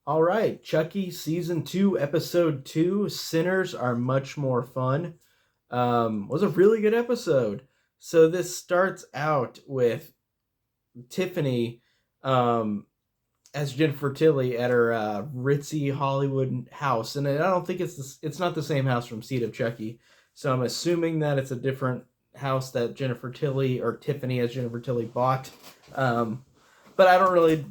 All right, Chucky season 2, episode 2, Sinners Are Much More Fun. Was a really good episode. So this starts out with Tiffany um, as Jennifer Tilly at her ritzy Hollywood house, and I don't think it's not the same house from Seed of Chucky. So I'm assuming that it's a different house that Jennifer Tilly or Tiffany as Jennifer Tilly bought. Um, but I don't really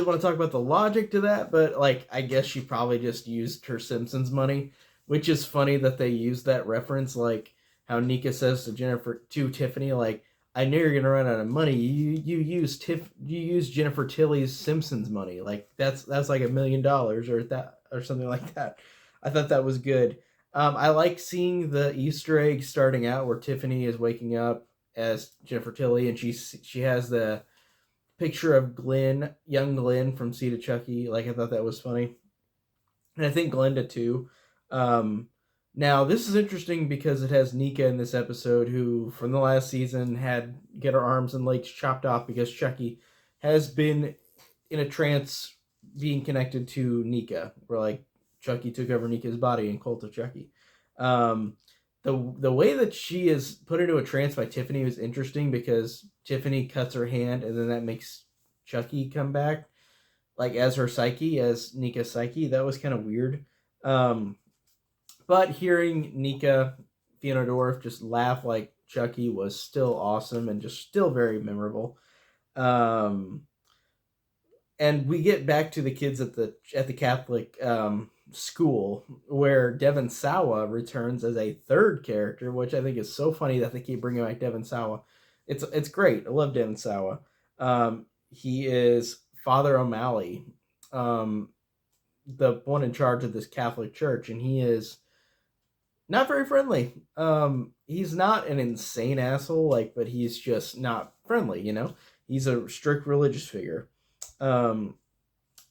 want to talk about the logic to that. But like, I guess she probably just used her Simpsons money, which is funny that they use that reference. Like how Nika says to Tiffany, like, I knew you're gonna run out of money. You use Jennifer Tilly's Simpsons money. Like that's like $1 million or something like that. I thought that was good. I like seeing the Easter egg starting out where Tiffany is waking up as Jennifer Tilly, and she has the picture of Glenn, young Glenn from Seed of Chucky. Like I thought that was funny, and I think Glenda too. Um, Now this is interesting because it has Nika in this episode, who from the last season had get her arms and legs chopped off because Chucky has been in a trance, being connected to Nika, where like Chucky took over Nika's body in Cult of Chucky. Um, the way that she is put into a trance by Tiffany was interesting because Tiffany cuts her hand and then that makes Chucky come back like as her psyche, as Nika's psyche. That was kind of weird. Um, but hearing Nika Fiona just laugh like Chucky was still awesome and just still very memorable. Um, and we get back to the kids at the Catholic school where Devon Sawa returns as a third character, which I think is so funny that they keep bringing back Devon Sawa. It's great. I love Devon Sawa. He is Father O'Malley, um, the one in charge of this Catholic church, and he is not very friendly. He's not an insane asshole, like, but he's just not friendly. He's a strict religious figure. Um,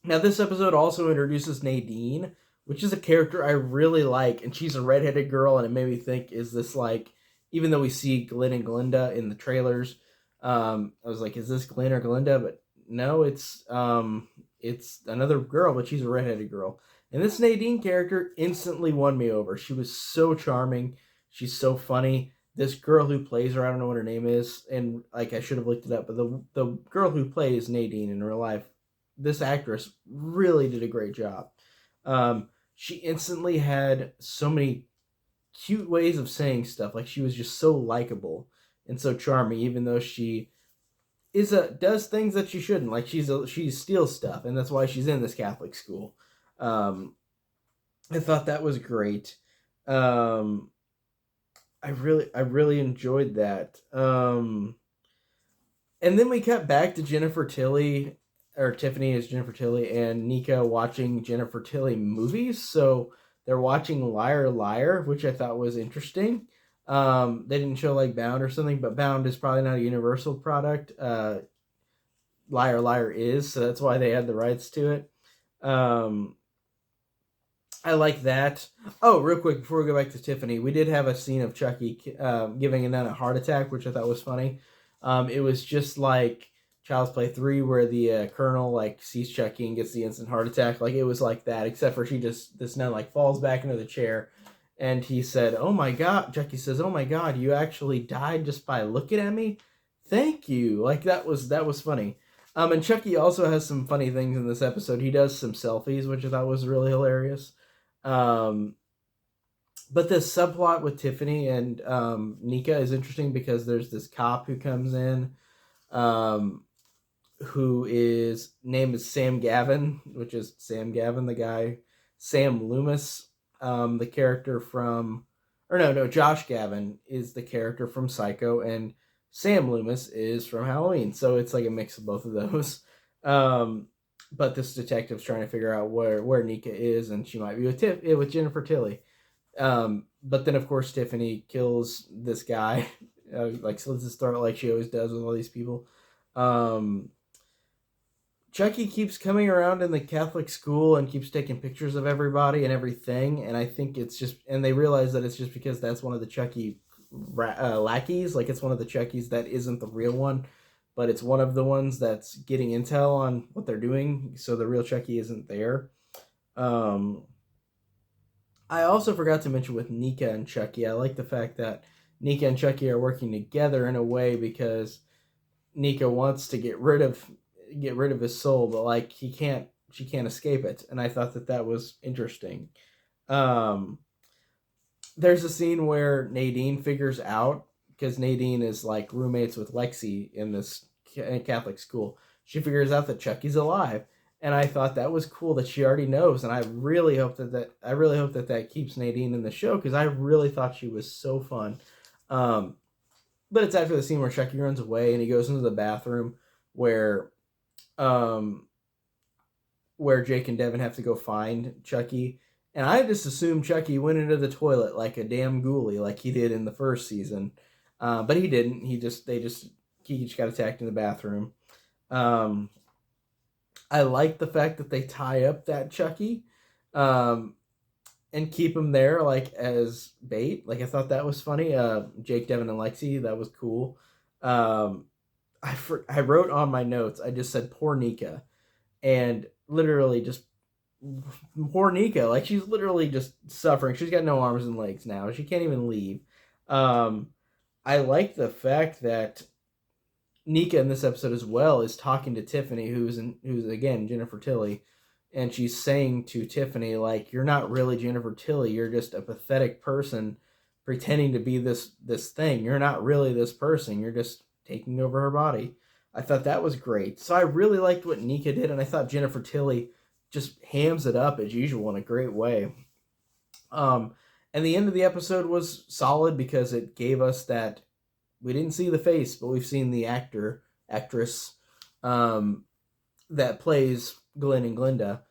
Now, this episode also introduces Nadine, which is a character I really like, and she's a redheaded girl, and it made me think, is this like, even though we see Glenn and Glinda in the trailers, I was like, is this Glenn or Glinda? But no, it's another girl, but she's a redheaded girl. And this Nadine character instantly won me over. She was so charming. She's so funny. This girl who plays her, I don't know what her name is, and like I should have looked it up, but the girl who plays Nadine in real life, this actress really did a great job. She instantly had so many cute ways of saying stuff. Like she was just so likable and so charming, even though she does things that she shouldn't. Like she steals stuff, and that's why she's in this Catholic school. Um, I thought that was great. Um, I really enjoyed that. And then we cut back to Jennifer Tilly, or Tiffany as Jennifer Tilly, and Nika watching Jennifer Tilly movies. So they're watching Liar Liar, which I thought was interesting. They didn't show like Bound or something, but Bound is probably not a Universal product. Liar Liar is, so that's why they had the rights to it. Um, I like that. Oh, real quick before we go back to Tiffany, we did have a scene of Chucky giving a nun a heart attack, which I thought was funny. It was just like Child's Play 3, where the colonel like sees Chucky and gets the instant heart attack. Like it was like that, except for this nun like falls back into the chair, and he said, "Oh my god!" Chucky says, "Oh my god, you actually died just by looking at me. Thank you." Like that was funny. And Chucky also has some funny things in this episode. He does some selfies, which I thought was really hilarious. Um, but this subplot with Tiffany and Nika is interesting because there's this cop who comes in, um, who is name is Sam Gavin, which is Sam Gavin, the guy. Sam Loomis, the character from, or no, Josh Gavin is the character from Psycho, and Sam Loomis is from Halloween. So it's like a mix of both of those. Um, but this detective's trying to figure out where Nika is, and she might be with Jennifer Tilly. But then of course Tiffany kills this guy, like slits his throat like she always does with all these people. Um, Chucky keeps coming around in the Catholic school and keeps taking pictures of everybody and everything, and I think it's just, and they realize that it's just because that's one of the Chucky lackeys, like it's one of the Chuckies that isn't the real one, but it's one of the ones that's getting intel on what they're doing, so the real Chucky isn't there. Um, I also forgot to mention with Nika and Chucky, I like the fact that Nika and Chucky are working together in a way because Nika wants to get rid of his soul, but like she can't escape it, and I thought that that was interesting. Um, there's a scene where Nadine figures out, because Nadine is like roommates with Lexi in this Catholic school. She figures out that Chucky's alive, and I thought that was cool that she already knows. And I really hope that that keeps Nadine in the show, because I really thought she was so fun. Um, but it's after the scene where Chucky runs away and he goes into the bathroom where um, where Jake and Devin have to go find Chucky. And I just assumed Chucky went into the toilet like a damn ghoulie, like he did in the first season. But he didn't. He just got attacked in the bathroom. Um, I like the fact that they tie up that Chucky, um, and keep him there like as bait. Like I thought that was funny. Jake, Devin, and Lexi, that was cool. Um, I wrote on my notes. I just said poor Nika, and literally just poor Nika. Like she's literally just suffering. She's got no arms and legs now. She can't even leave. Um, I like the fact that Nika in this episode as well is talking to Tiffany, who's again Jennifer Tilly, and she's saying to Tiffany like, "You're not really Jennifer Tilly. You're just a pathetic person pretending to be this thing. You're not really this person. You're just taking over her body." I thought that was great. So I really liked what Nika did, and I thought Jennifer Tilly just hams it up as usual in a great way. Um, and the end of the episode was solid because it gave us that we didn't see the face, but we've seen the actress um, that plays Glenn and Glinda.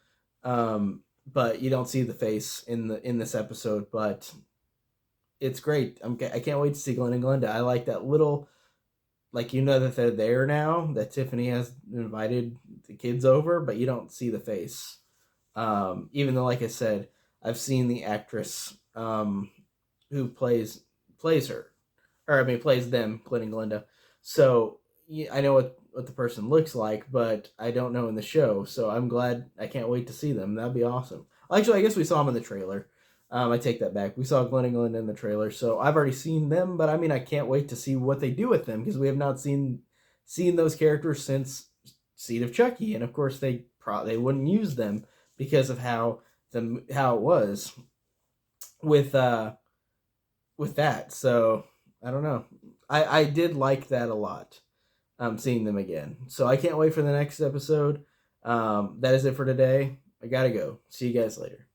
But you don't see the face in this episode, but it's great. I can't wait to see Glenn and Glinda. I like that little, like, you know that they're there now, that Tiffany has invited the kids over, but you don't see the face. Even though, like I said, I've seen the actress who plays her, or I mean plays them, Glenn and Glinda. So yeah, I know what the person looks like, but I don't know in the show. So I'm glad. I can't wait to see them. That'd be awesome. Actually, I guess we saw them in the trailer. I take that back. We saw Glenn and Glinda in the trailer, so I've already seen them. But I mean, I can't wait to see what they do with them, because we have not seen those characters since Seed of Chucky, and of course they wouldn't use them because of how it was with that. So I don't know. I did like that a lot. Seeing them again. So I can't wait for the next episode. That is it for today. I gotta go. See you guys later.